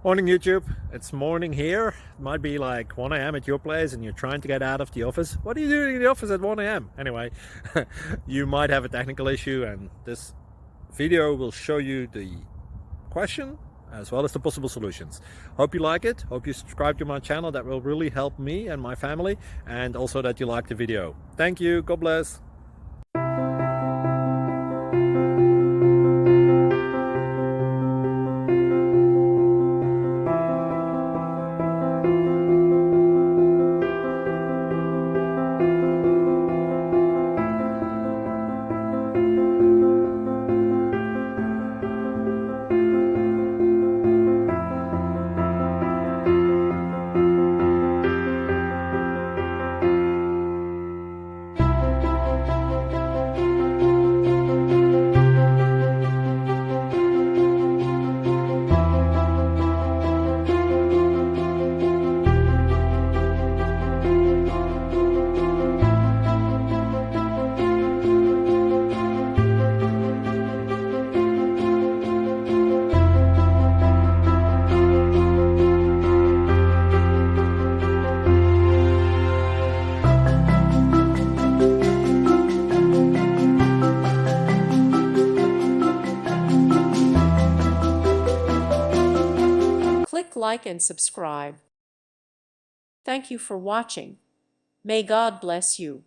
Morning YouTube, it's morning here. It might be like 1 a.m. at your place and you're trying to get out of the office. What are you doing in the office at 1 a.m.? Anyway, you might have a technical issue and this video will show you the question as well as the possible solutions. Hope you like it, hope you subscribe to my channel. That will really help me and my family, and also that you like the video. Thank you, God bless. Click like and subscribe. Thank you for watching. May God bless you.